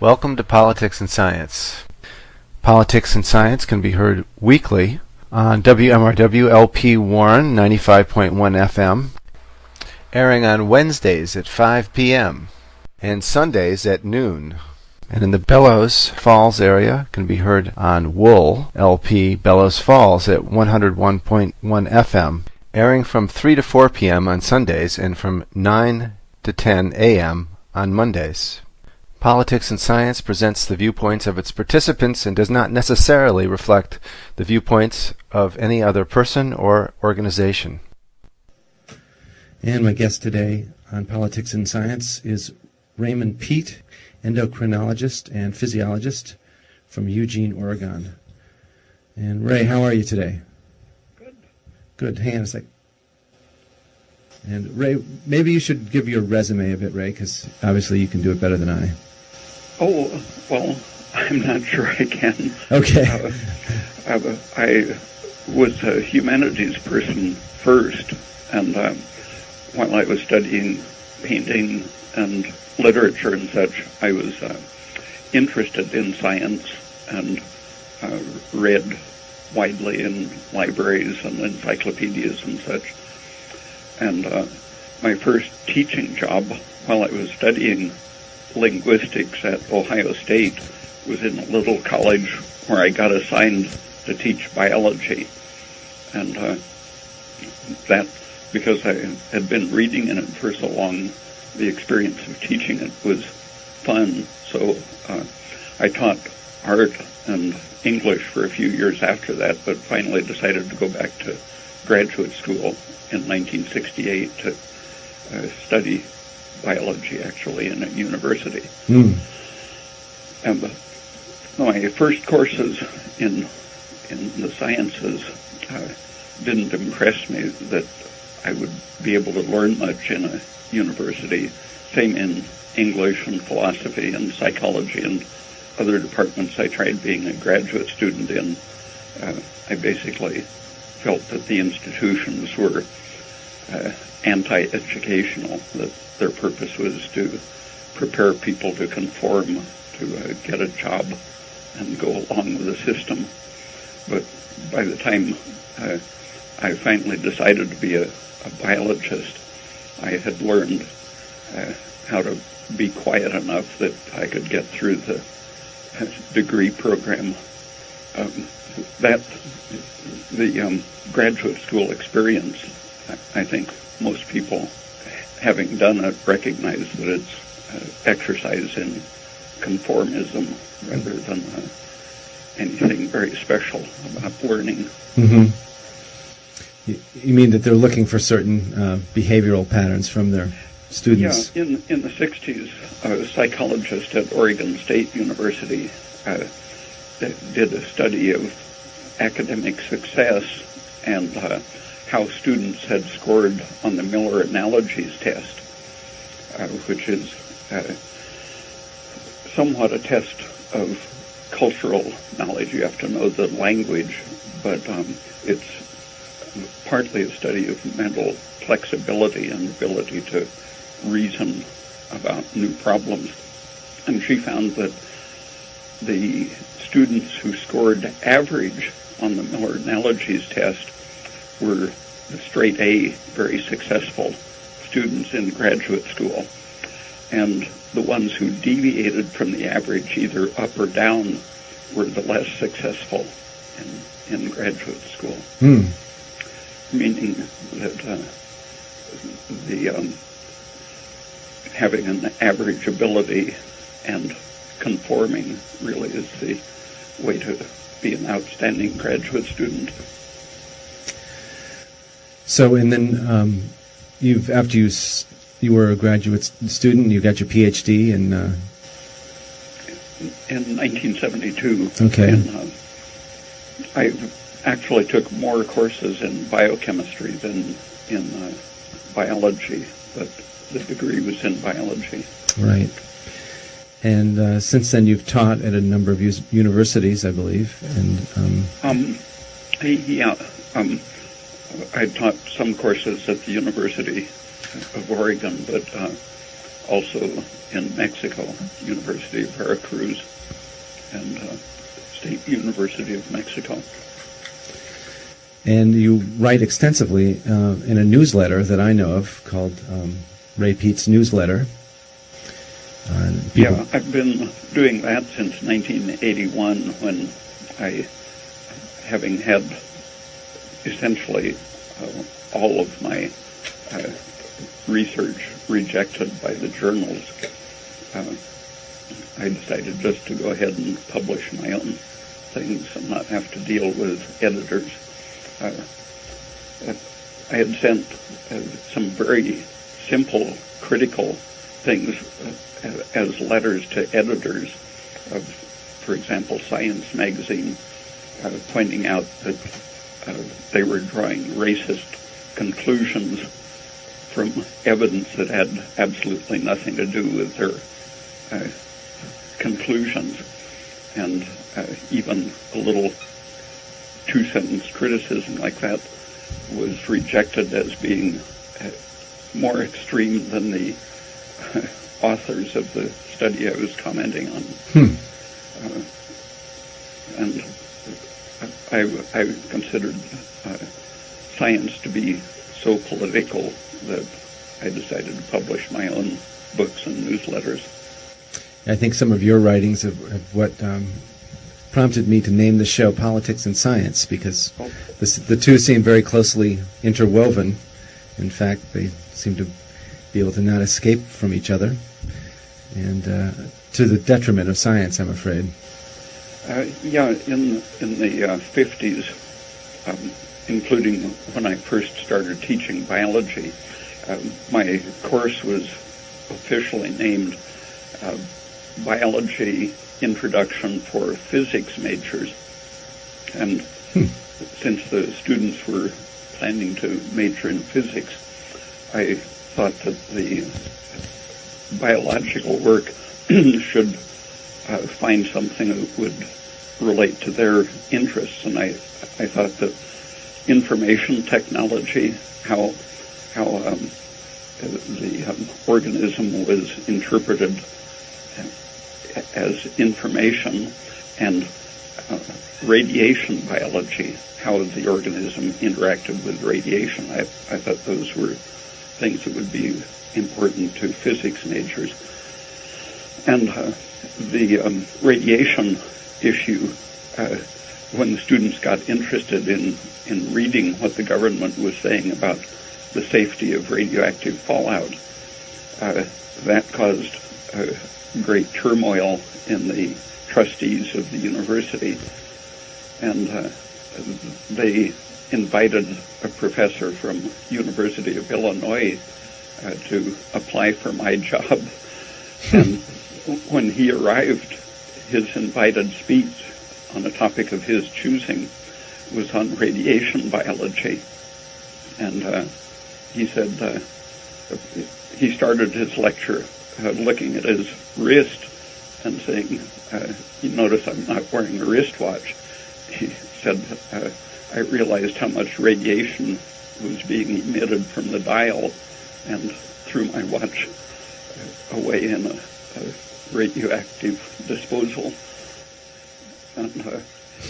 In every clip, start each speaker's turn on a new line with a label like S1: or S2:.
S1: Welcome to Politics and Science. Politics and Science can be heard weekly on WMRW LP Warren 95.1 FM, airing on Wednesdays at 5 p.m. and Sundays at noon. And in the Bellows Falls area can be heard on Wool LP Bellows Falls at 101.1 FM, airing from 3 to 4 p.m. on Sundays and from 9 to 10 a.m. on Mondays. Politics and Science presents the viewpoints of its participants and does not necessarily reflect the viewpoints of any other person or organization.
S2: And my guest today on Politics and Science is Raymond Peet, endocrinologist and physiologist from Eugene, Oregon. And Ray, how are you today? Good. Hang on a sec. And Ray, maybe you should give your resume a bit, Ray, because obviously you can do it better than I.
S3: Oh, well, I'm not sure I can.
S2: Okay.
S3: I was a humanities person first, and while I was studying painting and literature and such, I was interested in science and read widely in libraries and encyclopedias and such. And my first teaching job while I was studying linguistics at Ohio State was in a little college where I got assigned to teach biology. And that, because I had been reading in it for so long, the experience of teaching it was fun. So I taught art and English for a few years after that, but finally decided to go back to graduate school in 1968 to study biology, actually, in a university. And my first courses in the sciences didn't impress me that I would be able to learn much in a university. Same in English and philosophy and psychology and other departments I tried being a graduate student in. I basically felt that the institutions were anti-educational, that their purpose was to prepare people to conform, to get a job and go along with the system. But by the time I finally decided to be a biologist, I had learned how to be quiet enough that I could get through the degree program. The graduate school experience, I think most people, having done it, recognize that it's exercise in conformism rather than anything very special about learning.
S2: Mm-hmm. You mean that they're looking for certain behavioral patterns from their students?
S3: Yeah, in the 60s, a psychologist at Oregon State University did a study of academic success and how students had scored on the Miller Analogies test, which is somewhat a test of cultural knowledge. You have to know the language, but it's partly a study of mental flexibility and ability to reason about new problems. And she found that the students who scored average on the Miller Analogies test were the straight A, very successful students in graduate school. And the ones who deviated from the average, either up or down, were the less successful in graduate school. Meaning that having an average ability and conforming really is the way to be an outstanding graduate student.
S2: So, and then after you were a graduate student, you got your PhD in
S3: 1972.
S2: Okay.
S3: And, I actually took more courses in biochemistry than in biology, but the degree was in biology.
S2: Right. And since then, you've taught at a number of universities, I believe. And I taught some courses at the University of Oregon, but
S3: also in Mexico, University of Veracruz and State University of Mexico.
S2: And you write extensively in a newsletter that I know of called Ray Peat's Newsletter.
S3: Yeah, I've been doing that since 1981 when I, having had essentially all of my research rejected by the journals, I decided just to go ahead and publish my own things and not have to deal with editors. I had sent some very simple critical things as letters to editors of, for example, Science magazine, pointing out that they were drawing racist conclusions from evidence that had absolutely nothing to do with their conclusions, and even a little two-sentence criticism like that was rejected as being more extreme than the authors of the study I was commenting on. And I considered science to be so political that I decided to publish my own books and newsletters.
S2: I think some of your writings have what prompted me to name the show Politics and Science, because the two seem very closely interwoven. In fact, they seem to be able to not escape from each other, and to the detriment of science, I'm afraid.
S3: Yeah, in the 50s, including when I first started teaching biology, my course was officially named Biology Introduction for Physics Majors. And since the students were planning to major in physics, I thought that the biological work should find something that would relate to their interests. And I thought that information technology, how the organism was interpreted as information, and radiation biology, how the organism interacted with radiation. I thought those were things that would be important to physics majors. And the radiation issue, when the students got interested in reading what the government was saying about the safety of radioactive fallout, that caused great turmoil in the trustees of the university, and they invited a professor from University of Illinois to apply for my job. And when he arrived, his invited speech on a topic of his choosing was on radiation biology. And he said he started his lecture looking at his wrist and saying, "You notice I'm not wearing a wristwatch." He said, "I realized how much radiation was being emitted from the dial and threw my watch away in a radioactive disposal." And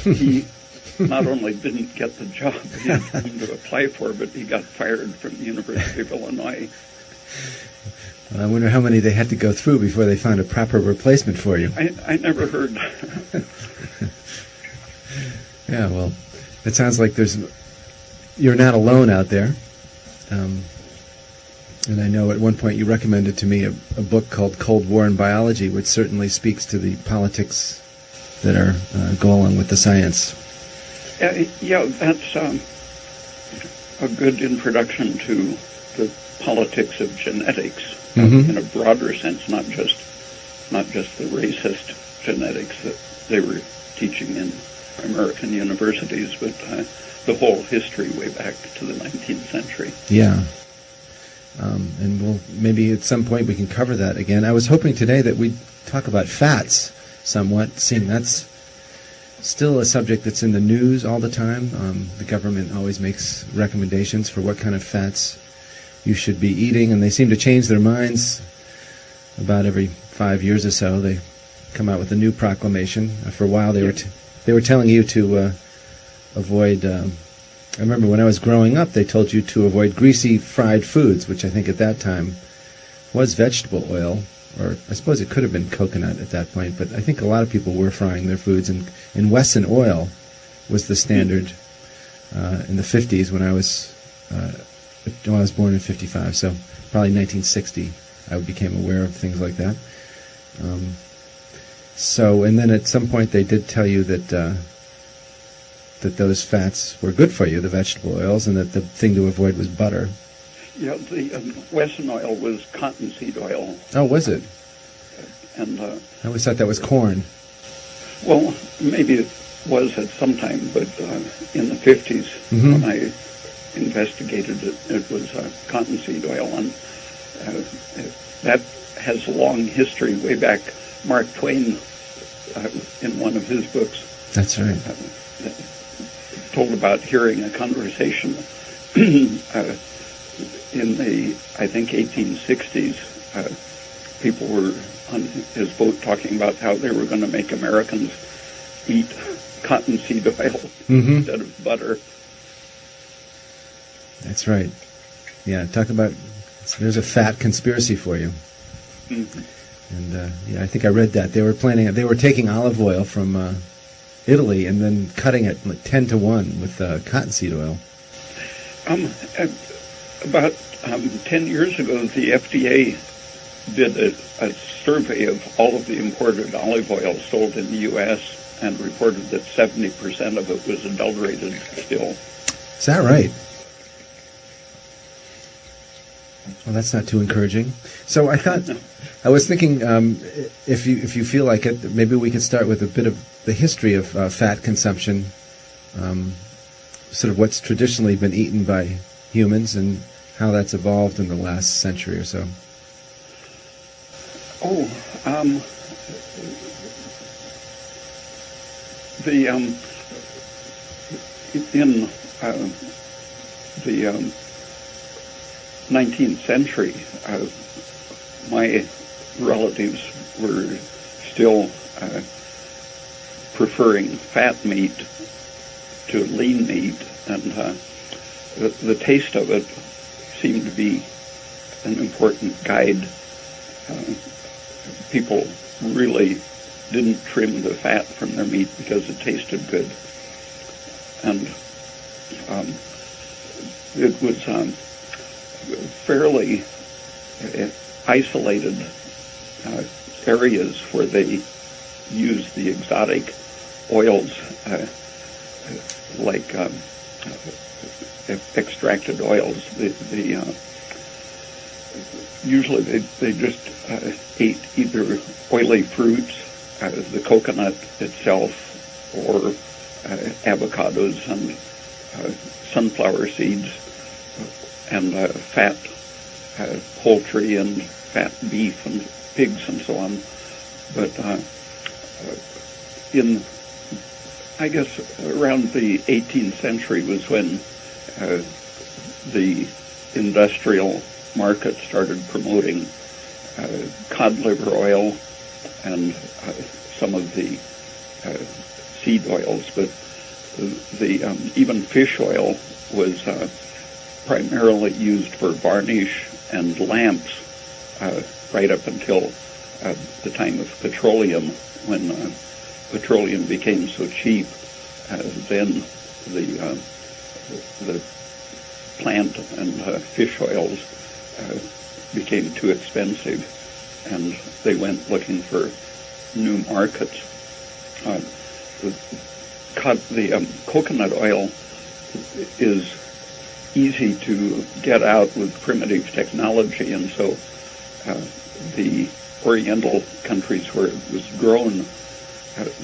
S3: he not only didn't get the job he had come to apply for, but he got fired from the University of Illinois.
S2: I wonder how many they had to go through before they found a proper replacement for you.
S3: I never heard.
S2: Yeah, well, it sounds like you're not alone out there. And I know at one point you recommended to me a book called Cold War in Biology, which certainly speaks to the politics that are go along with the science.
S3: Yeah, that's a good introduction to the politics of genetics in a broader sense, not just the racist genetics that they were teaching in American universities, but the whole history way back to the 19th century.
S2: Yeah. And maybe at some point we can cover that again. I was hoping today that we'd talk about fats somewhat, seeing that's still a subject that's in the news all the time. The government always makes recommendations for what kind of fats you should be eating, and they seem to change their minds about every 5 years or so, they come out with a new proclamation. For a while, they were telling you to avoid. I remember when I was growing up, they told you to avoid greasy fried foods, which I think at that time was vegetable oil, or I suppose it could have been coconut at that point. But I think a lot of people were frying their foods, and Wesson oil was the standard in the 50s when I was born in 55. So probably 1960, I became aware of things like that. And then at some point they did tell you that those fats were good for you, the vegetable oils, and that the thing to avoid was butter.
S3: Yeah, the Wesson oil was cottonseed oil.
S2: Oh, was it?
S3: And
S2: I always thought that was corn.
S3: well, maybe it was at some time, but in the 50s, when I investigated it, it was cottonseed oil, and that has a long history. Way back, Mark Twain, in one of his books,
S2: That's right.
S3: Told about hearing a conversation in the, I think, 1860s. People were on his boat talking about how they were going to make Americans eat cottonseed oil instead of butter.
S2: That's right. Yeah, talk about, there's a fat conspiracy for you. And I think I read that. They were taking olive oil from Italy and then cutting it like 10 to 1 with cottonseed oil.
S3: About 10 years ago, the FDA did a survey of all of the imported olive oil sold in the U.S. and reported that 70% of it was adulterated still.
S2: Is that right? Well, that's not too encouraging. So I was thinking, if you feel like it, maybe we could start with a bit of the history of fat consumption, sort of what's traditionally been eaten by humans and how that's evolved in the last century or so.
S3: In the 19th century, my relatives were still preferring fat meat to lean meat, and the taste of it seemed to be an important guide. People really didn't trim the fat from their meat because it tasted good. And it was fairly isolated areas where they used the exotic oils, like extracted oils. Usually they just ate either oily fruits, the coconut itself, or avocados and sunflower seeds, and fat poultry and fat beef and pigs and so on. But in, I guess, around the 18th century was when the industrial market started promoting cod liver oil and some of the seed oils, but even fish oil was primarily used for varnish and lamps right up until the time of petroleum, when petroleum became so cheap. Then the plant and fish oils became too expensive, and they went looking for new markets. The coconut oil is easy to get out with primitive technology, and so the Oriental countries where it was grown,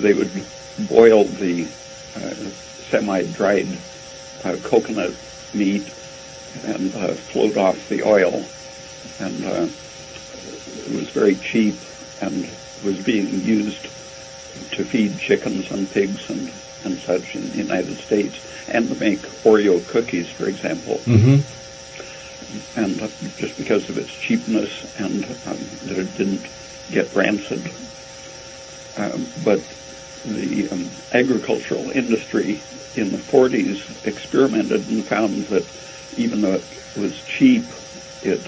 S3: they would boil the semi-dried coconut meat and float off the oil, and it was very cheap and was being used to feed chickens and pigs and such in the United States, and to make Oreo cookies, for example. and just because of its cheapness and that it didn't get rancid. But the agricultural industry in the 40s experimented and found that even though it was cheap, it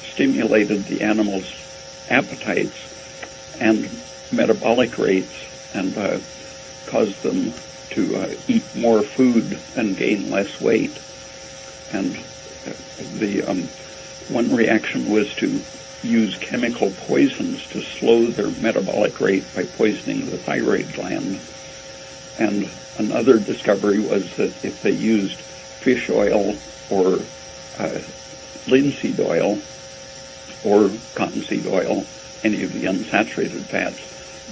S3: stimulated the animals' appetites and metabolic rates and caused them to eat more food and gain less weight. And the one reaction was to use chemical poisons to slow their metabolic rate by poisoning the thyroid gland. And another discovery was that if they used fish oil or linseed oil or cottonseed oil, any of the unsaturated fats,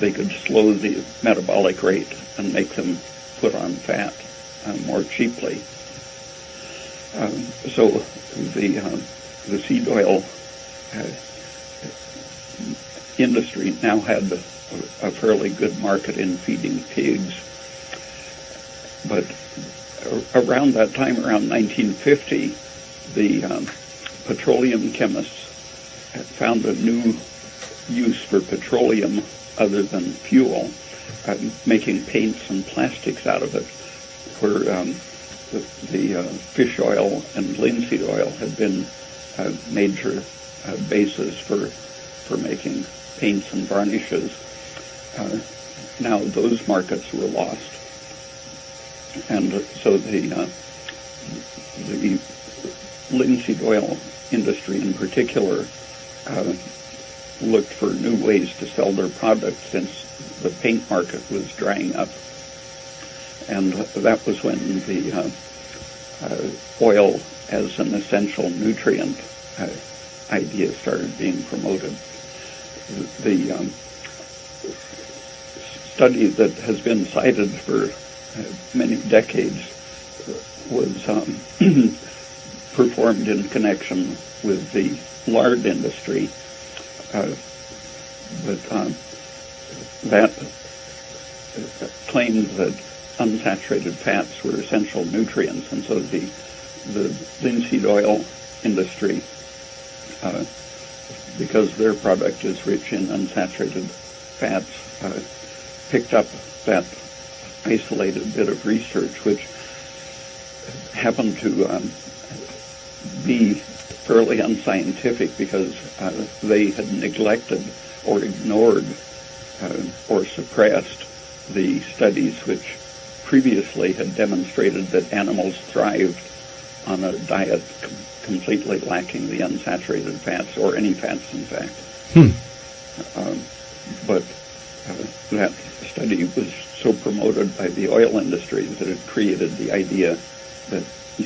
S3: they could slow the metabolic rate and make them put on fat more cheaply. So the seed oil industry now had a fairly good market in feeding pigs. But around that time, around 1950, the petroleum chemists found a new use for petroleum other than fuel, making paints and plastics out of it, where the fish oil and linseed oil had been major bases for making paints and varnishes. Now those markets were lost. And so the linseed oil industry in particular looked for new ways to sell their products since the paint market was drying up. And that was when the oil as an essential nutrient idea started being promoted. The study that has been cited for many decades was performed in connection with the lard industry, but that claimed that unsaturated fats were essential nutrients, and so the linseed oil industry, because their product is rich in unsaturated fats, picked up that isolated bit of research, which happened to be fairly unscientific because they had neglected or ignored or suppressed the studies which previously had demonstrated that animals thrived on a diet completely lacking the unsaturated fats, or any fats, in fact. But that study was so promoted by the oil industry that it created the idea that the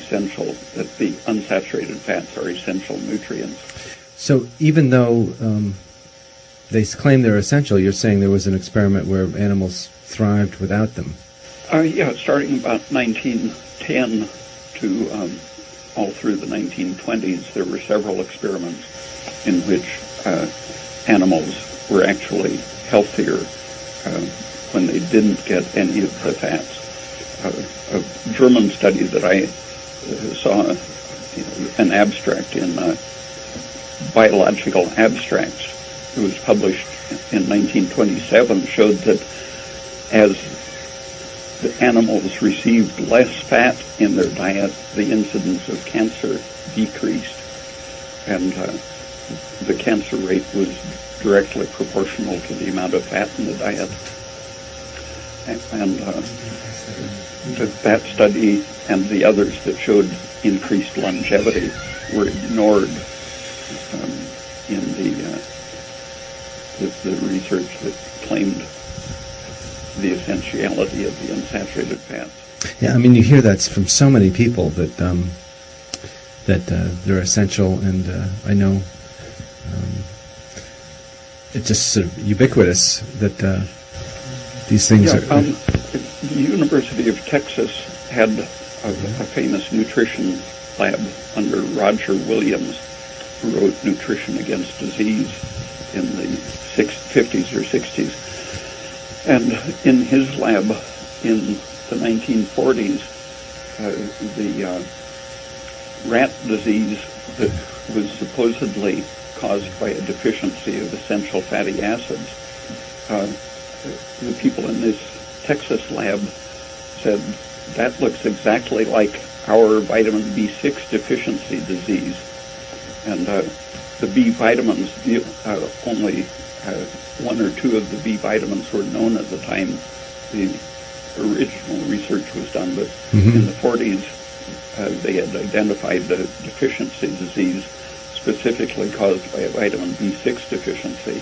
S3: unsaturated fats are essential nutrients.
S2: So even though they claim they're essential, you're saying there was an experiment where animals thrived without them?
S3: Yeah, starting about 1910 to all through the 1920s, there were several experiments in which animals were actually healthier when they didn't get any of the fats. A German study that I saw, an abstract in Biological Abstracts, it was published in 1927, showed that as the animals received less fat in their diet, the incidence of cancer decreased, and the cancer rate was directly proportional to the amount of fat in the diet. And that study and the others that showed increased longevity were ignored in the research that claimed the essentiality of the unsaturated fats.
S2: Yeah, I mean, you hear that from so many people that they're essential, and I know it's just sort of ubiquitous that these things are.
S3: The University of Texas had a famous nutrition lab under Roger Williams, who wrote Nutrition Against Disease in the 50s or 60s. And in his lab in the 1940s, the rat disease that was supposedly caused by a deficiency of essential fatty acids. The people in this Texas lab said that looks exactly like our vitamin B6 deficiency disease. And the B vitamins, only one or two of the B vitamins were known at the time the original research was done, but in the 40s they had identified the deficiency disease specifically caused by a vitamin B6 deficiency.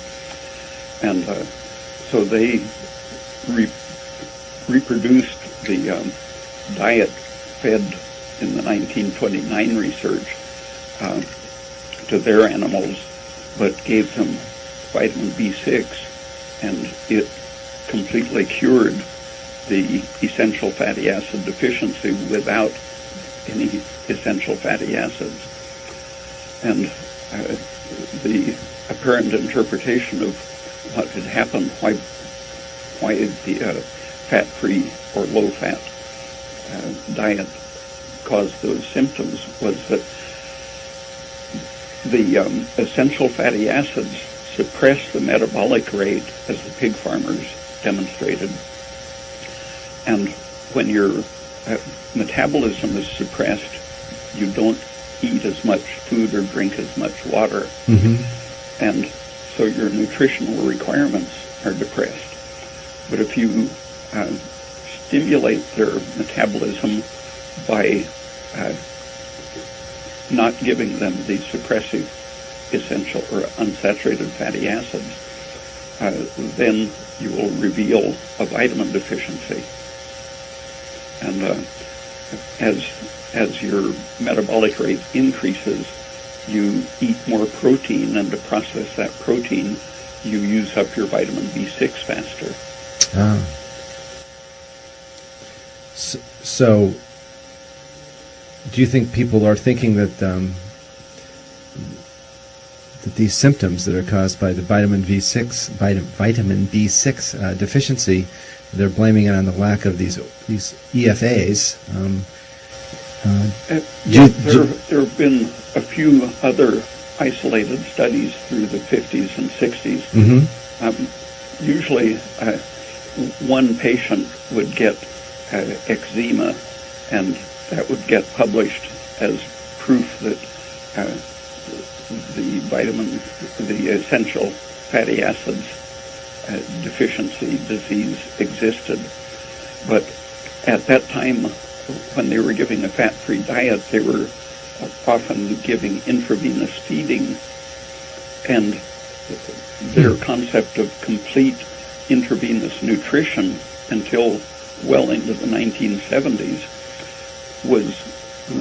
S3: And so they reproduced the diet fed in the 1929 research to their animals, but gave them vitamin B6, and it completely cured the essential fatty acid deficiency without any essential fatty acids. And the apparent interpretation of what had happened, why the fat-free or low-fat diet caused those symptoms, was that the essential fatty acids suppress the metabolic rate, as the pig farmers demonstrated. And when your metabolism is suppressed, you don't eat as much food or drink as much water. And so your nutritional requirements are depressed. But if you stimulate their metabolism by not giving them the suppressive essential or unsaturated fatty acids, then you will reveal a vitamin deficiency. And as your metabolic rate increases, you eat more protein, and to process that protein, you use up your vitamin B6 faster.
S2: So, do you think people are thinking that that these symptoms that are caused by the vitamin B6 deficiency, they're blaming it on the lack of these EFAs?
S3: There have been a few other isolated studies through the 50s and 60s. Usually, one patient would get eczema, and that would get published as proof that the essential fatty acids deficiency disease existed. But at that time, when they were giving a fat-free diet, they were often giving intravenous feeding, and their concept of complete intravenous nutrition until well into the 1970s was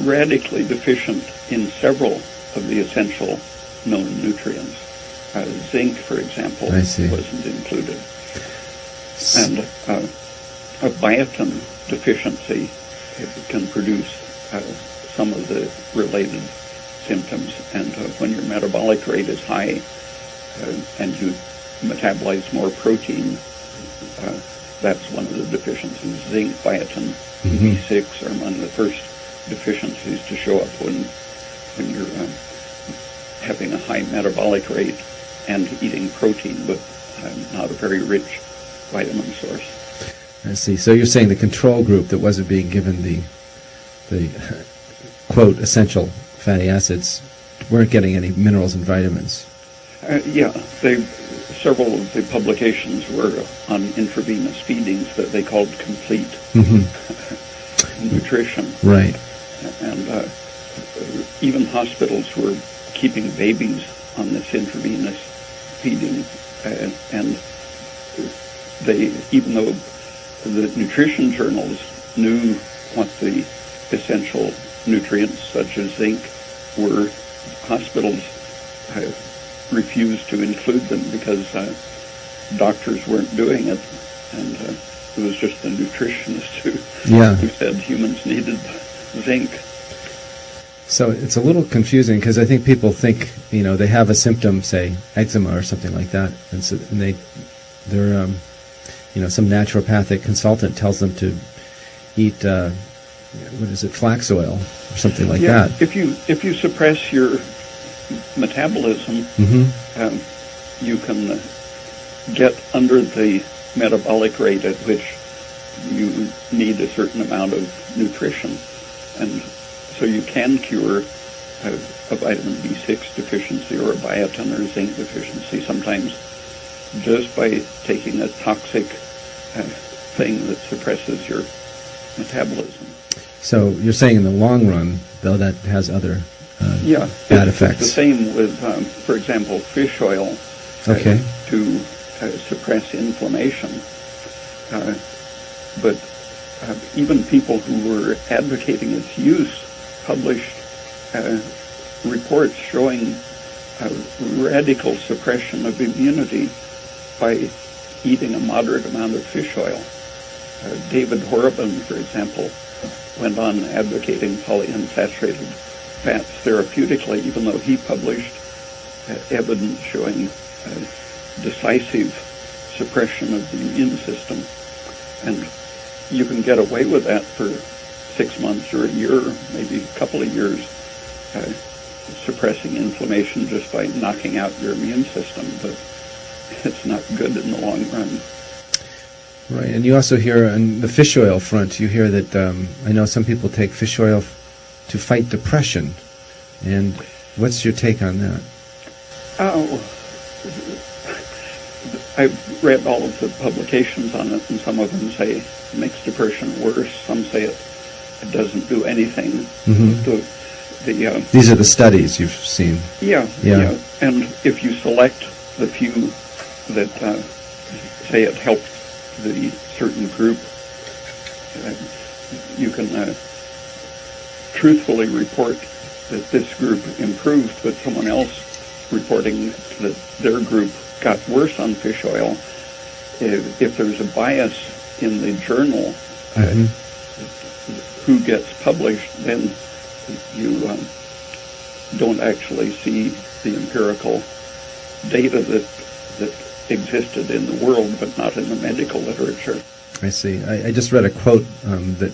S3: radically deficient in several of the essential known nutrients. Zinc, for example, wasn't included. And a biotin deficiency can produce some of the related symptoms. And when your metabolic rate is high and you metabolize more protein, that's one of the deficiencies. Zinc, biotin, B6 are among the first deficiencies to show up when you're having a high metabolic rate and eating protein, but not a very rich vitamin source.
S2: I see. So you're saying the control group that wasn't being given the quote essential fatty acids weren't getting any minerals and vitamins.
S3: Several of the publications were on intravenous feedings that they called complete nutrition.
S2: Right.
S3: And even hospitals were keeping babies on this intravenous feeding, and they, even though the nutrition journals knew what the essential nutrients such as zinc were, hospitals refused to include them because doctors weren't doing it, and it was just the nutritionists who said humans needed zinc.
S2: So it's a little confusing because I think people think, they have a symptom, say eczema or something like that, and they're some naturopathic consultant tells them to eat what is it, flax oil or something like
S3: yeah,
S2: that.
S3: if you suppress your metabolism, you can get under the metabolic rate at which you need a certain amount of nutrition, and so you can cure a vitamin B6 deficiency or a biotin or zinc deficiency sometimes just by taking a toxic thing that suppresses your metabolism.
S2: So you're saying in the long run, though, that has other bad effects.
S3: It's the same with, for example, fish oil to suppress inflammation. But even people who were advocating its use published reports showing radical suppression of immunity by eating a moderate amount of fish oil. David Horobin, for example, went on advocating polyunsaturated fats therapeutically, even though he published evidence showing decisive suppression of the immune system. And you can get away with that for 6 months or a year, maybe a couple of years, suppressing inflammation just by knocking out your immune system, but it's not good in the long run.
S2: Right, and you also hear on the fish oil front, you hear that I know some people take fish oil to fight depression. And what's your take on that?
S3: Oh, I've read all of the publications on it, and some of them say it makes depression worse. Some say it doesn't do anything.
S2: These are the studies you've seen.
S3: Yeah. And if you select the few that say it helped the certain group, you can truthfully report that this group improved, but someone else reporting that their group got worse on fish oil. If there's a bias in the journal, who gets published, then you don't actually see the empirical data that existed in the world, but not in the medical literature.
S2: I see. I just read a quote that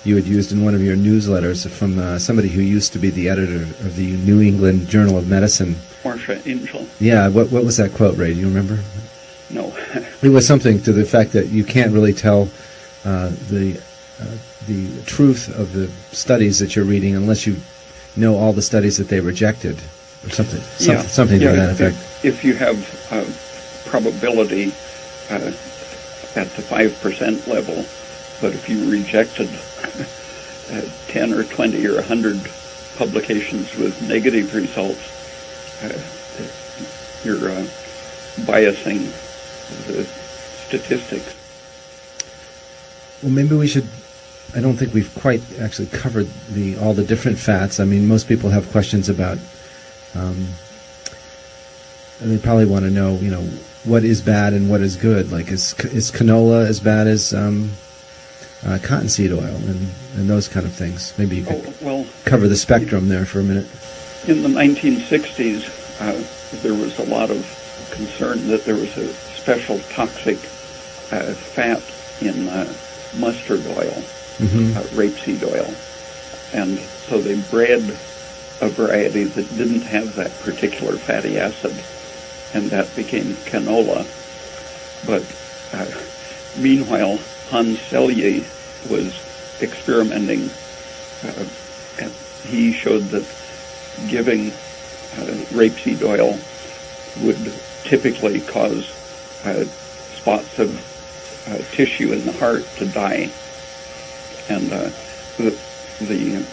S2: you had used in one of your newsletters from somebody who used to be the editor of the New England Journal of Medicine.
S3: Marsha Angel.
S2: Yeah, what was that quote, Ray? Do you remember?
S3: No.
S2: It was something to the fact that you can't really tell the truth of the studies that you're reading unless you know all the studies that they rejected, or something to that effect.
S3: If you have probability at the 5% level, but if you rejected 10 or 20 or 100 publications with negative results, you're biasing the statistics.
S2: Well, maybe we should. I don't think we've quite actually covered all the different fats. I mean, most people have questions about. They probably want to know, what is bad and what is good. Like, is canola as bad as cottonseed oil and those kind of things? Maybe you could cover the spectrum there for a minute.
S3: In the 1960s, there was a lot of concern that there was a special toxic fat in mustard oil, rapeseed oil. And so they bred a variety that didn't have that particular fatty acid, and that became canola. But meanwhile, Hans Selye was experimenting, and he showed that giving rapeseed oil would typically cause spots of tissue in the heart to die. And the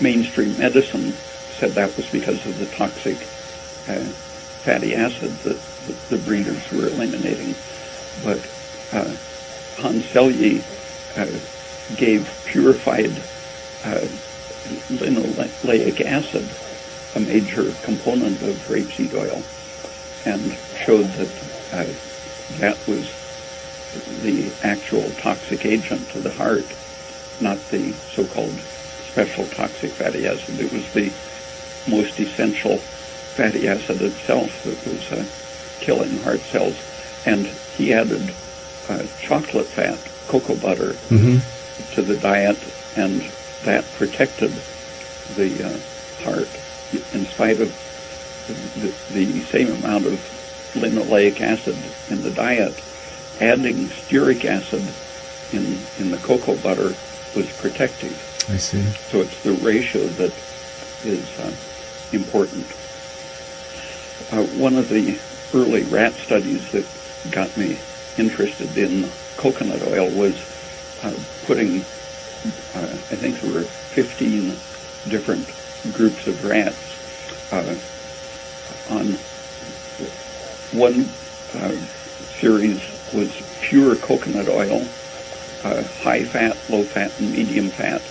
S3: mainstream medicine said that was because of the toxic fatty acid that the breeders were eliminating. But Hans Selye gave purified linoleic acid, a major component of rapeseed oil, and showed that that was the actual toxic agent to the heart, not the so-called special toxic fatty acid. It was the most essential fatty acid itself that was killing heart cells. And he added chocolate fat, cocoa butter, to the diet and that protected the heart in spite of the same amount of linoleic acid in the diet. Adding stearic acid in the cocoa butter was protective.
S2: I see.
S3: So it's the ratio that is important. One of the early rat studies that got me interested in coconut oil was putting, I think there were 15 different groups of rats on one series was pure coconut oil, high fat, low fat, and medium fat.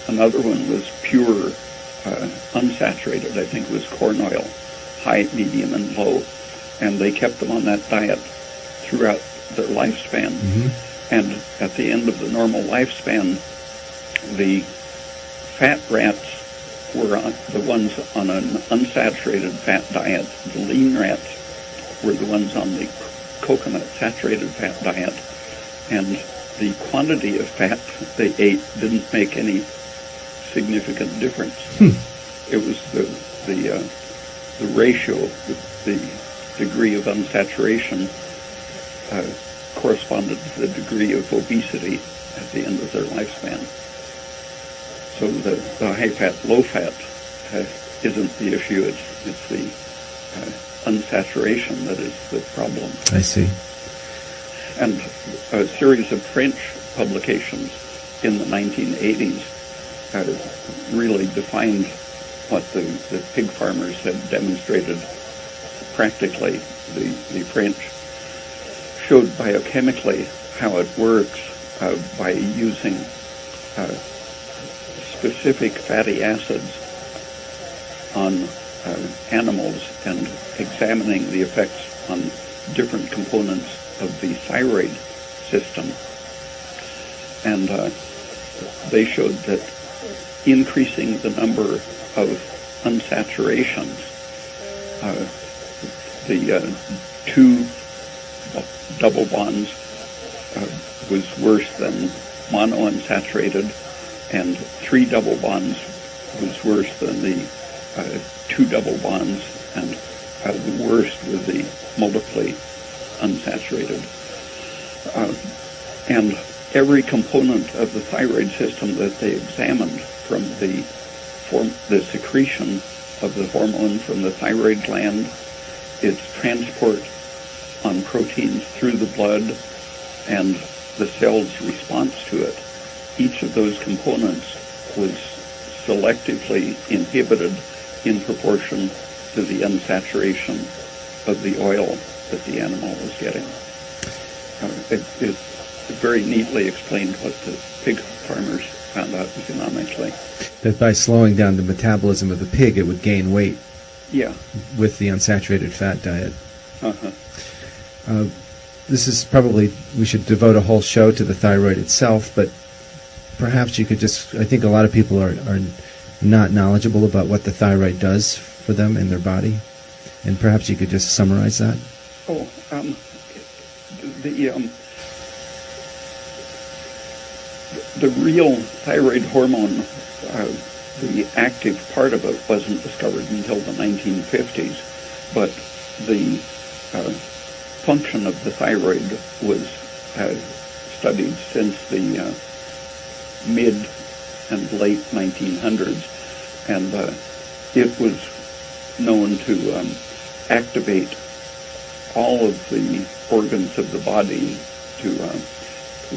S3: Another one was pure unsaturated, I think it was corn oil, high, medium, and low. And they kept them on that diet throughout their lifespan. Mm-hmm. And at the end of the normal lifespan, the fat rats were the ones on an unsaturated fat diet. The lean rats were the ones on the coconut saturated fat diet. And the quantity of fat they ate didn't make any significant difference. It was the ratio, the degree of unsaturation corresponded to the degree of obesity at the end of their lifespan. So the high-fat, low-fat isn't the issue. It's the unsaturation that is the problem.
S2: I see.
S3: And a series of French publications in the 1980s really defined what the pig farmers had demonstrated practically. The French showed biochemically how it works by using specific fatty acids on animals and examining the effects on different components of the thyroid system. And they showed that increasing the number of unsaturations, the two double bonds was worse than monounsaturated, and three double bonds was worse than the two double bonds, and the worst was the multiply unsaturated. And every component of the thyroid system that they examined, from the secretion of the hormone from the thyroid gland, its transport on proteins through the blood, and the cell's response to it, each of those components was selectively inhibited in proportion to the unsaturation of the oil that the animal was getting. It very neatly explained what the pig farmers found out economically.
S2: That by slowing down the metabolism of the pig, it would gain weight.
S3: Yeah.
S2: With the unsaturated fat diet.
S3: Uh-huh.
S2: This is probably, we should devote a whole show to the thyroid itself, but perhaps you could just, I think a lot of people are not knowledgeable about what the thyroid does for them in their body, and perhaps you could just summarize that.
S3: Oh, the real thyroid hormone, the active part of it wasn't discovered until the 1950s, but the function of the thyroid was studied since the mid and late 1900s, and it was known to activate all of the organs of the body to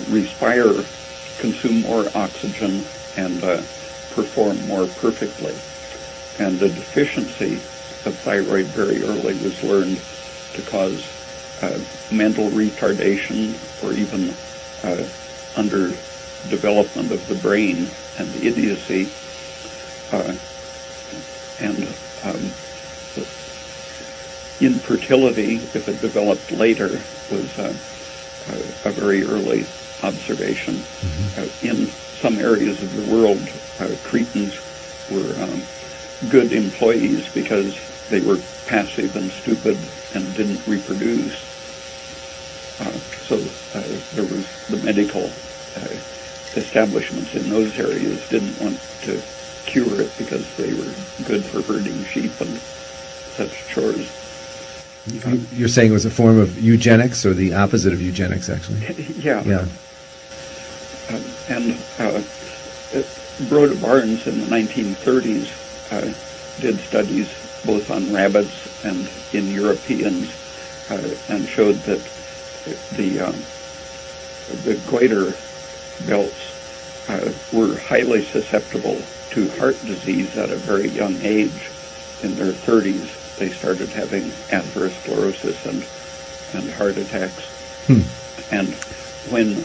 S3: respire, consume more oxygen, and perform more perfectly. And the deficiency of thyroid very early was learned to cause mental retardation, or even underdevelopment of the brain and the idiocy. And infertility, if it developed later, was a very early observation. Mm-hmm. In some areas of the world, Cretans were good employees because they were passive and stupid and didn't reproduce. So there was the medical establishments in those areas didn't want to cure it because they were good for herding sheep and such chores.
S2: You're saying it was a form of eugenics, or the opposite of eugenics, actually?
S3: Yeah.
S2: Yeah.
S3: And Rhoda Barnes in the 1930s did studies both on rabbits and in Europeans and showed that the goiter belts were highly susceptible to heart disease at a very young age. In their 30s, they started having atherosclerosis and heart attacks. And when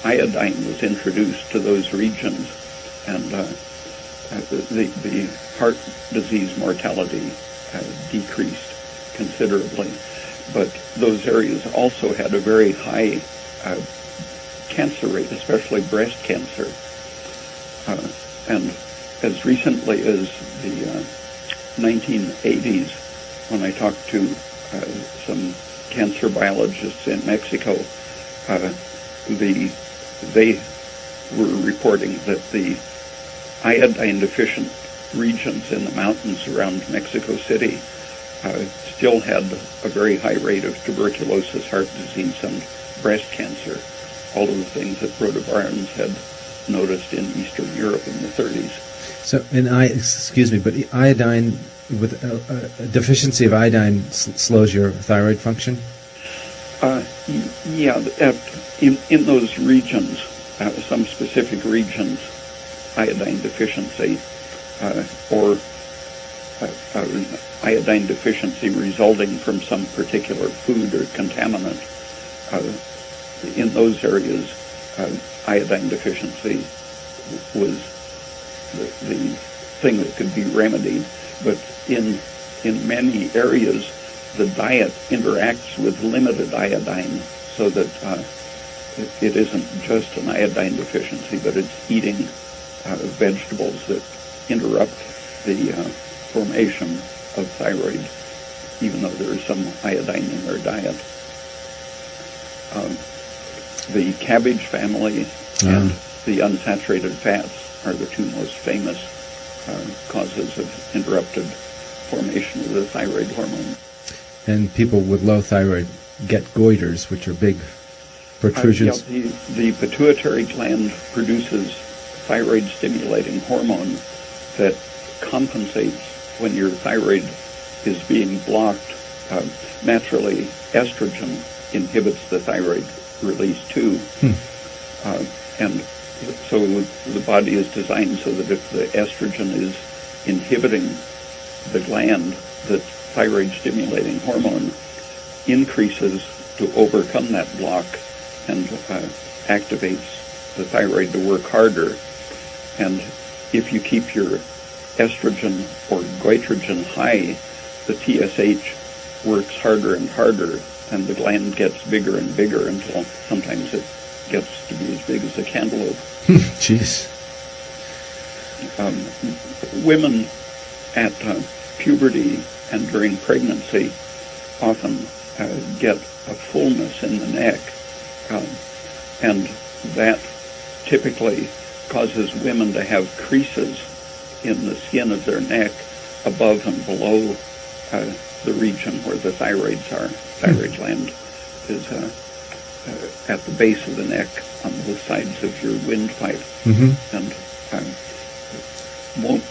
S3: iodine was introduced to those regions, and the heart disease mortality decreased considerably. But those areas also had a very high cancer rate, especially breast cancer. And as recently as the 1980s, when I talked to some cancer biologists in Mexico, they were reporting that the iodine-deficient regions in the mountains around Mexico City still had a very high rate of tuberculosis, heart disease, and breast cancer, all of the things that Rhoda Barnes had noticed in Eastern Europe in the 30s.
S2: So, excuse me, but iodine, with a deficiency of iodine slows your thyroid function?
S3: Yeah, in those regions, some specific regions, iodine deficiency or iodine deficiency resulting from some particular food or contaminant, in those areas, iodine deficiency was the thing that could be remedied. But in many areas, the diet interacts with limited iodine, so that it isn't just an iodine deficiency, but it's eating vegetables that interrupt the formation of thyroid, even though there is some iodine in their diet. The cabbage family and the unsaturated fats are the two most famous causes of interrupted formation of the thyroid hormone. And
S2: people with low thyroid get goiters, which are big protrusions.
S3: The pituitary gland produces thyroid-stimulating hormone that compensates when your thyroid is being blocked. Naturally, estrogen inhibits the thyroid release too. And so the body is designed so that if the estrogen is inhibiting the gland, the thyroid-stimulating hormone increases to overcome that block and activates the thyroid to work harder. And if you keep your estrogen or goitrogen high, the TSH works harder and harder, and the gland gets bigger and bigger until sometimes it gets to be as big as a cantaloupe.
S2: Jeez.
S3: Women at puberty and during pregnancy often get a fullness in the neck, and that typically causes women to have creases in the skin of their neck above and below the region where the thyroids are. Thyroid gland is at the base of the neck on both sides of your windpipe. And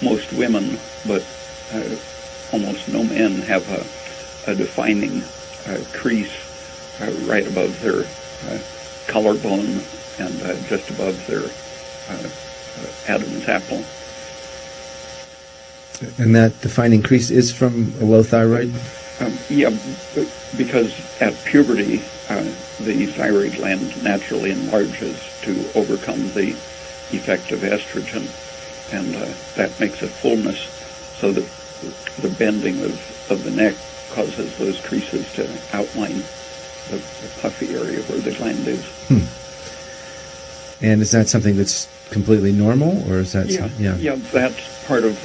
S3: most women, but almost no men, have a defining crease right above their collarbone and just above their Adam's apple.
S2: And that defining crease is from a low thyroid?
S3: Yeah, because at puberty, the thyroid gland naturally enlarges to overcome the effect of estrogen, and that makes a fullness, so that the bending of the neck causes those creases to outline the puffy area where the gland is.
S2: And is that something that's completely normal, or is that...
S3: Yeah, that's part of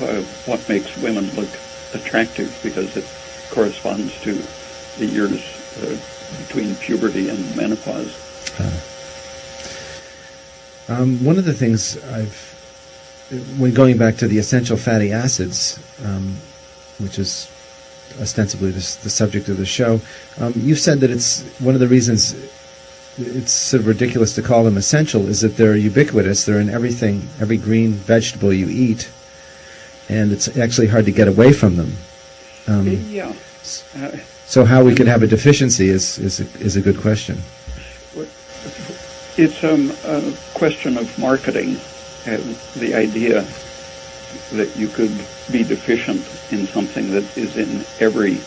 S3: what makes women look attractive, because it corresponds to the years between puberty and menopause.
S2: One of the things when going back to the essential fatty acids, which is ostensibly the subject of the show, you've said that it's one of the reasons it's sort of ridiculous to call them essential is that they're ubiquitous. They're in everything, every green vegetable you eat, and it's actually hard to get away from them.
S3: Yeah.
S2: So how we could have a deficiency is a good question.
S3: It's a question of marketing. The idea that you could be deficient in something that is in every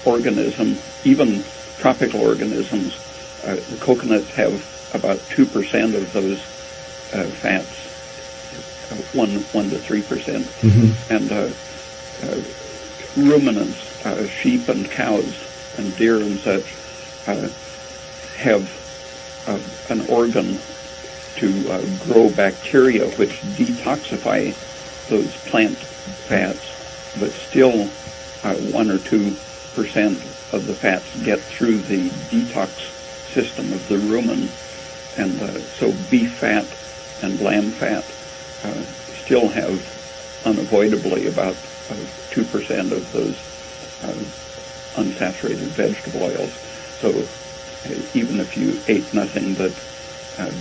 S3: organism, even tropical organisms. The coconuts have about 2% of those fats, 1 to 3%, and ruminants, sheep and cows and deer and such, have an organ to grow bacteria which detoxify those plant fats, but still 1 or 2% of the fats get through the detox system of the rumen, and so beef fat and lamb fat still have unavoidably about 2% of those unsaturated vegetable oils. So even if you ate nothing but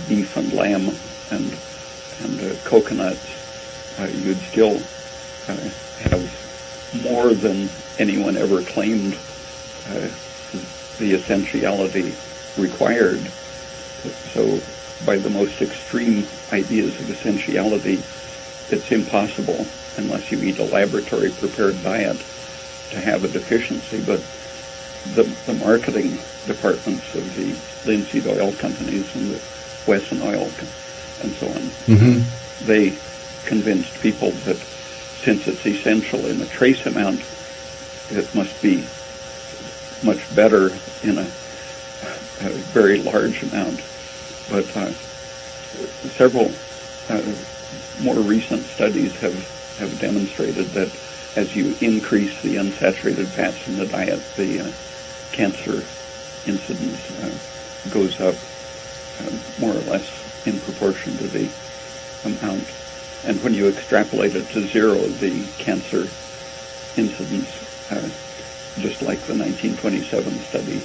S3: beef and lamb and coconuts, you'd still have more than anyone ever claimed the essentiality required. So by the most extreme ideas of essentiality, it's impossible, unless you eat a laboratory-prepared diet, to have a deficiency. But the marketing departments of the linseed oil companies and the Wesson oil and so on, they convinced people that since it's essential in a trace amount, it must be much better in a very large amount. But several more recent studies have demonstrated that as you increase the unsaturated fats in the diet, the cancer incidence goes up more or less in proportion to the amount. And when you extrapolate it to zero, the cancer incidence, just like the 1927 study,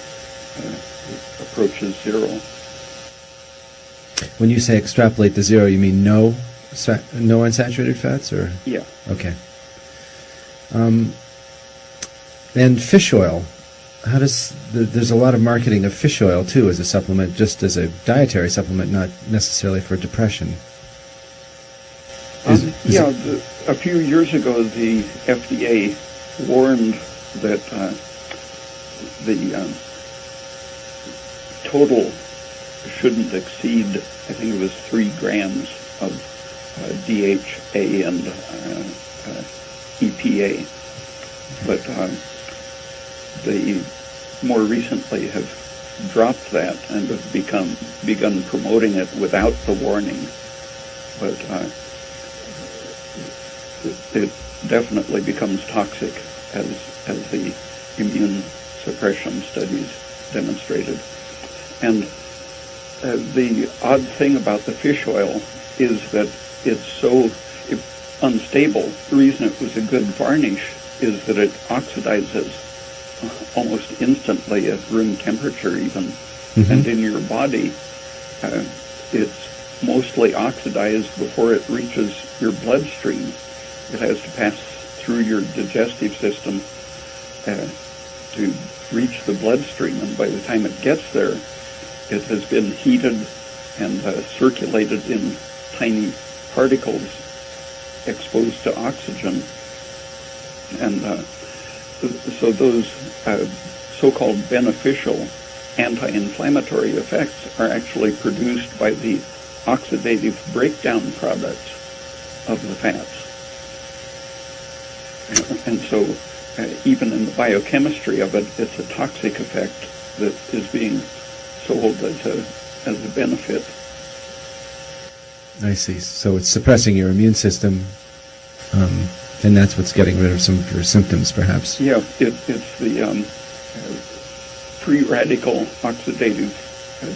S3: approaches zero.
S2: When you say extrapolate to zero, you mean no unsaturated fats, or?
S3: Yeah.
S2: Okay. And fish oil. How does there's a lot of marketing of fish oil too as a supplement, just as a dietary supplement, not necessarily for depression.
S3: A few years ago, the FDA warned that the total shouldn't exceed, I think it was 3 grams of DHA and EPA. But they more recently have dropped that and have begun promoting it without the warning. But it definitely becomes toxic, as the immune suppression studies demonstrated. And the odd thing about the fish oil is that it's so unstable. The reason it was a good varnish is that it oxidizes almost instantly at room temperature even. And in your body, it's mostly oxidized before it reaches your bloodstream. It has to pass through your digestive system to reach the bloodstream, and by the time it gets there, it has been heated and circulated in tiny particles exposed to oxygen. And so those so-called beneficial anti-inflammatory effects are actually produced by the oxidative breakdown products of the fats. And so even in the biochemistry of it, it's a toxic effect that is being sold as a benefit.
S2: I see. So it's suppressing your immune system, and that's what's getting rid of some of your symptoms, perhaps.
S3: Yeah, it's the free radical oxidative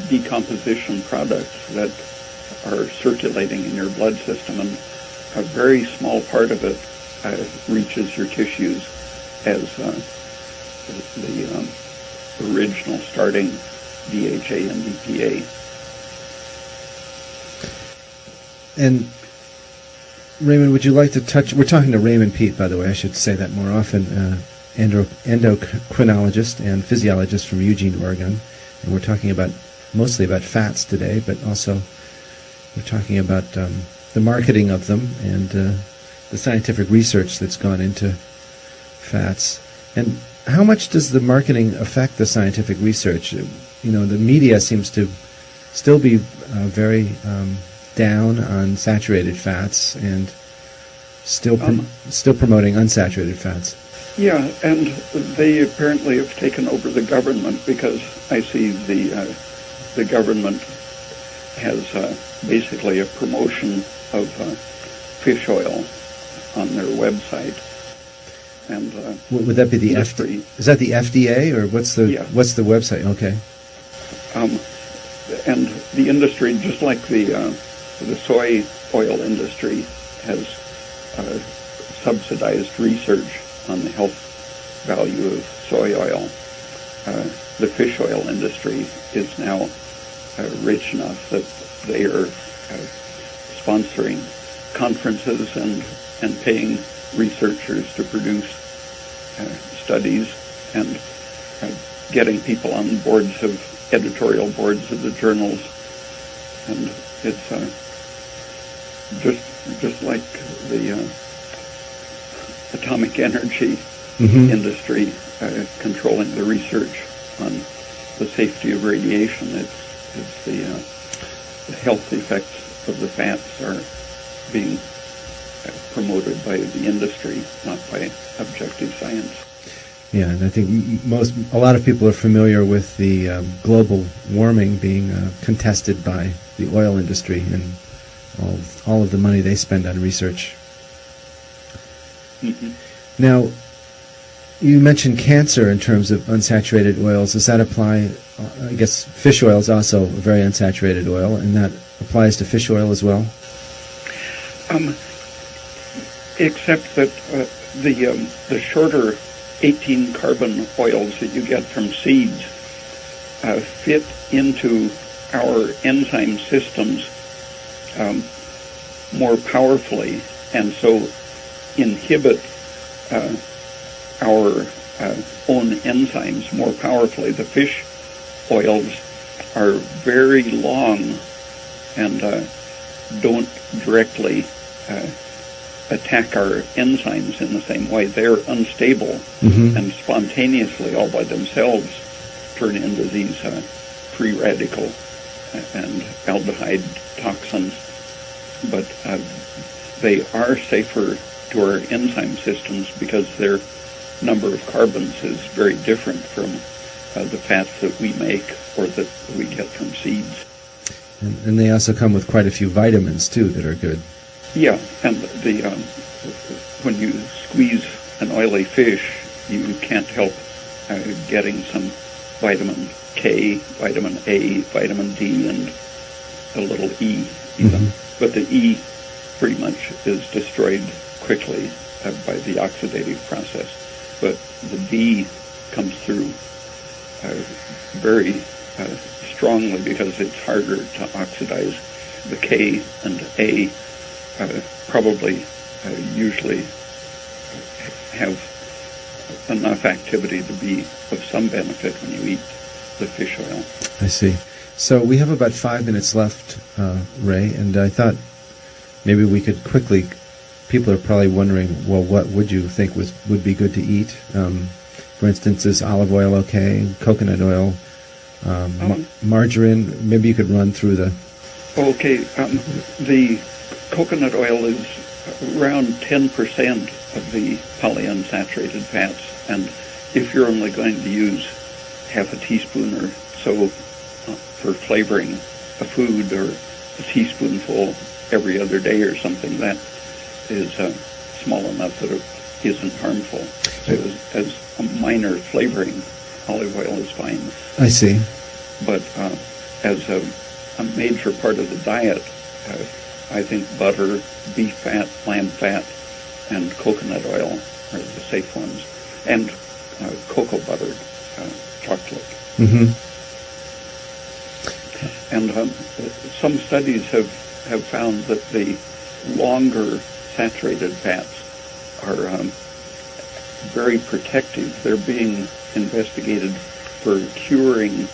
S3: decomposition products that are circulating in your blood system, and a very small part of it reaches your tissues as the original starting DHA and EPA.
S2: And Raymond, would you like to touch? We're talking to Raymond Peat, by the way. I should say that more often. Endocrinologist and physiologist from Eugene, Oregon, and we're talking mostly about fats today, but also we're talking about the marketing of them and the scientific research that's gone into fats. And how much does the marketing affect the scientific research? The media seems to still be very down on saturated fats and still promoting unsaturated fats.
S3: Yeah, and they apparently have taken over the government, because I see the government has basically a promotion of fish oil on their website. And
S2: would that be the FDA? Is that the FDA, or what's the website? Okay.
S3: And the industry, just like the soy oil industry, has subsidized research on the health value of soy oil. The fish oil industry is now rich enough that they are sponsoring conferences and paying researchers to produce studies and getting people on editorial boards of the journals. And it's just like the atomic energy industry controlling the research on the safety of radiation. It's the health effects of the fats are being promoted by the industry, not by objective science.
S2: Yeah, and I think a lot of people are familiar with the global warming being contested by the oil industry and all of the money they spend on research.
S3: Mm-hmm.
S2: Now, you mentioned cancer in terms of unsaturated oils. Does that apply? I guess fish oil is also a very unsaturated oil, and that applies to fish oil as well?
S3: Except that the shorter 18 carbon oils that you get from seeds fit into our enzyme systems more powerfully, and so inhibit our own enzymes more powerfully. The fish oils are very long and don't directly attack our enzymes in the same way. They're unstable and spontaneously, all by themselves, turn into these free radical and aldehyde toxins. But they are safer to our enzyme systems because their number of carbons is very different from the fats that we make or that we get from seeds.
S2: And they also come with quite a few vitamins, too, that are good.
S3: Yeah, and when you squeeze an oily fish, you can't help getting some vitamin K, vitamin A, vitamin D, and a little E even. But the E pretty much is destroyed quickly by the oxidative process. But the D comes through very strongly because it's harder to oxidize. The K and A probably usually have enough activity to be of some benefit when you eat the fish oil.
S2: I see. So we have about 5 minutes left, Ray, and I thought maybe we could quickly, people are probably wondering, well, what would you think would be good to eat? For instance, is olive oil okay? Coconut oil? Margarine? Maybe you could run through the...
S3: Okay, the coconut oil is around 10% of the polyunsaturated fats, and if you're only going to use half a teaspoon or so for flavoring a food, or a teaspoonful every other day or something, that is small enough that it isn't harmful. So as a minor flavoring, olive oil is fine.
S2: I see.
S3: But as a major part of the diet, I think butter, beef fat, lamb fat, and coconut oil are the safe ones, and cocoa butter, chocolate.
S2: Mm-hmm.
S3: And some studies have found that the longer saturated fats are very protective. They're being investigated for curing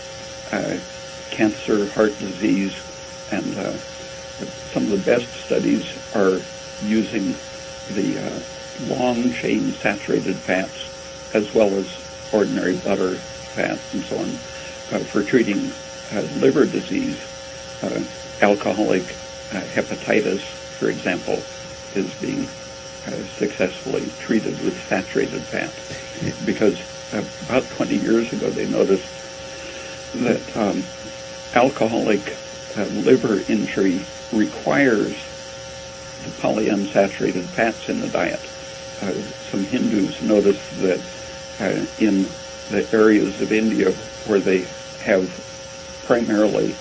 S3: cancer, heart disease, and some of the best studies are using the long-chain saturated fats as well as ordinary butter fat and so on for treating liver disease. Alcoholic hepatitis, for example, is being successfully treated with saturated fat, because about 20 years ago they noticed that alcoholic liver injury requires the polyunsaturated fats in the diet. Some Hindus noticed that in the areas of India where they have primarily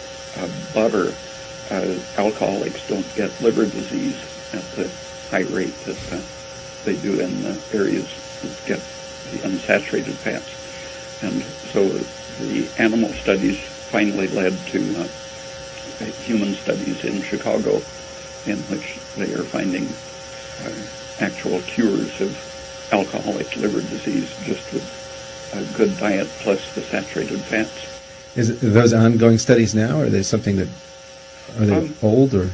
S3: butter, alcoholics don't get liver disease at the high rate that they do in the areas that get the unsaturated fats. And so the animal studies finally led to human studies in Chicago, in which they are finding actual cures of alcoholic liver disease just with a good diet plus the saturated fats.
S2: Are those ongoing studies now, or are they something that, are they old, or?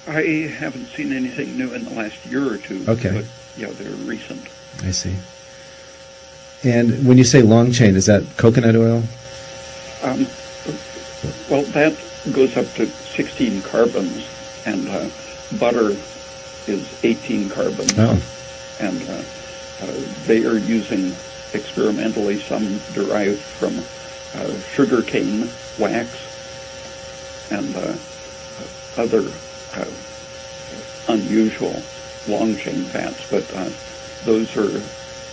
S3: I haven't seen anything new in the last year or two.
S2: Okay.
S3: But yeah, they're recent.
S2: I see. And when you say long chain, is that coconut oil?
S3: Well, that goes up to 16 carbons, and butter is 18 carbons.
S2: Oh.
S3: And they are using experimentally some derived from sugarcane wax and other unusual long-chain fats, but those are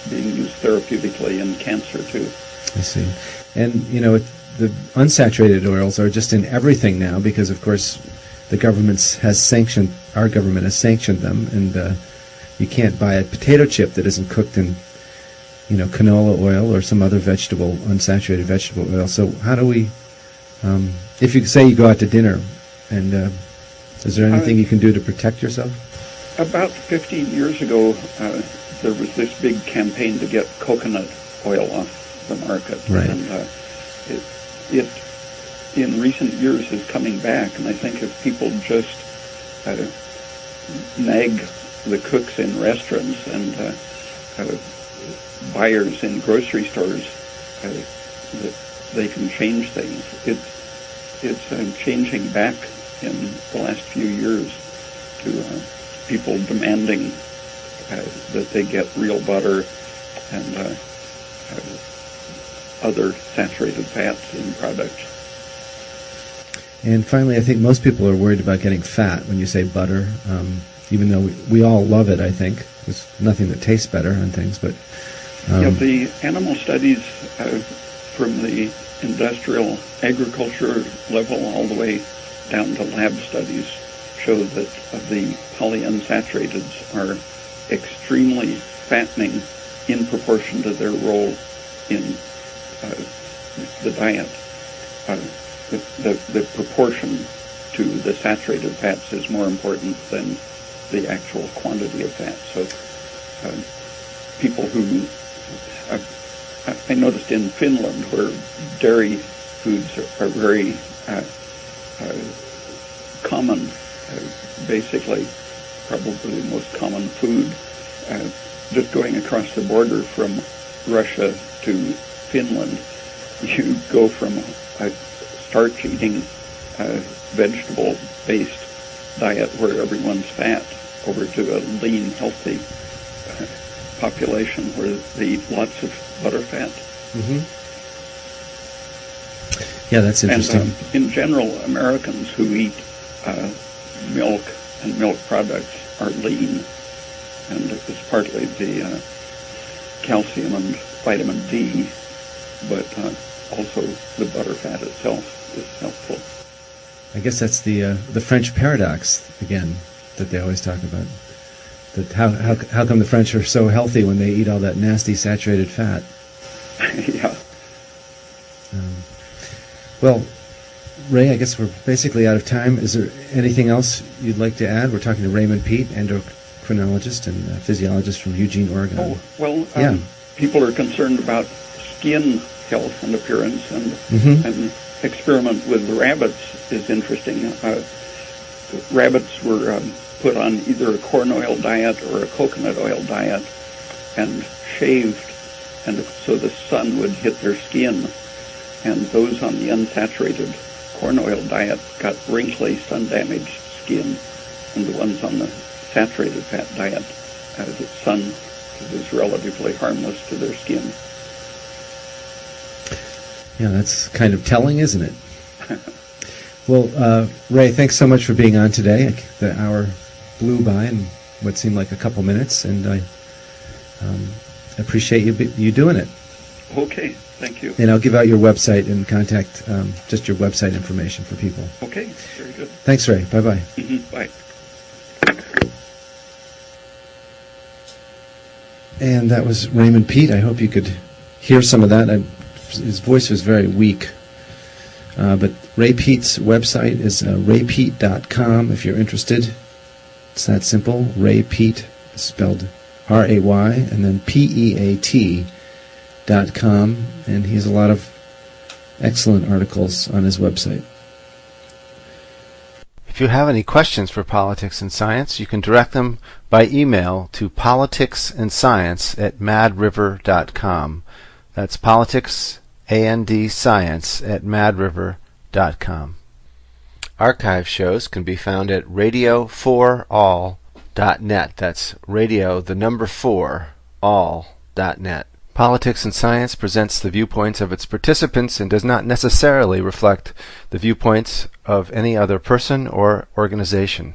S3: being used therapeutically in cancer too.
S2: I see. And, you know, the unsaturated oils are just in everything now because, of course, our government has sanctioned them, and you can't buy a potato chip that isn't cooked in, you know, canola oil or some other unsaturated vegetable oil. So how do we, if you say you go out to dinner, and is there anything you can do to protect yourself?
S3: About 15 years ago, there was this big campaign to get coconut oil off the market.
S2: Right.
S3: And it in recent years is coming back, and I think if people just nag the cooks in restaurants and buyers in grocery stores, that they can change things. It's changing back in the last few years to people demanding that they get real butter and other saturated fats in products.
S2: And finally, I think most people are worried about getting fat when you say butter, even though we all love it, I think. There's nothing that tastes better on things, but...
S3: Yeah, the animal studies from the industrial agriculture level all the way down to lab studies show that the polyunsaturated are extremely fattening in proportion to their role in the diet. The proportion to the saturated fats is more important than the actual quantity of fat. So people who... I noticed in Finland, where dairy foods are very common, basically probably the most common food, just going across the border from Russia to Finland, you go from a starch-eating, vegetable-based diet where everyone's fat over to a lean, healthy population where they eat lots of butter fat.
S2: Mm-hmm. Yeah, that's interesting.
S3: And in general, Americans who eat milk and milk products are lean, and it's partly the calcium and vitamin D, but also the butter fat itself is helpful.
S2: I guess that's the French paradox again that they always talk about. That how come the French are so healthy when they eat all that nasty saturated fat?
S3: Yeah.
S2: Well, Ray, I guess we're basically out of time. Is there anything else you'd like to add? We're talking to Raymond Peat, endocrinologist and physiologist from Eugene, Oregon.
S3: Oh, well,
S2: yeah.
S3: People are concerned about skin health and appearance, and an experiment with rabbits is interesting. Rabbits were put on either a corn oil diet or a coconut oil diet and shaved, and so the sun would hit their skin. And those on the unsaturated corn oil diet got wrinkly, sun-damaged skin, and the ones on the saturated fat diet, the sun was relatively harmless to their skin.
S2: Yeah, that's kind of telling, isn't it? Well, Ray, thanks so much for being on today. The hour blew by in what seemed like a couple minutes, and I appreciate you doing it.
S3: Okay, thank you.
S2: And I'll give out your website and contact, just your website information for people.
S3: Okay, very good.
S2: Thanks, Ray. Bye-bye.
S3: Bye.
S2: And that was Raymond Peat. I hope you could hear some of that. His voice was very weak. But Ray Peat's website is raypeat.com if you're interested. It's that simple. Ray Peat, spelled R-A-Y, and then P-E-A-T.com. And he has a lot of excellent articles on his website.
S1: If you have any questions for Politics and Science, you can direct them by email to politicsandscience@madriver.com. That's politics, A-N-D, science at madriver.com. Archive shows can be found at radio4all.net. That's radio, the number 4, all.net. Politics and Science presents the viewpoints of its participants and does not necessarily reflect the viewpoints of any other person or organization.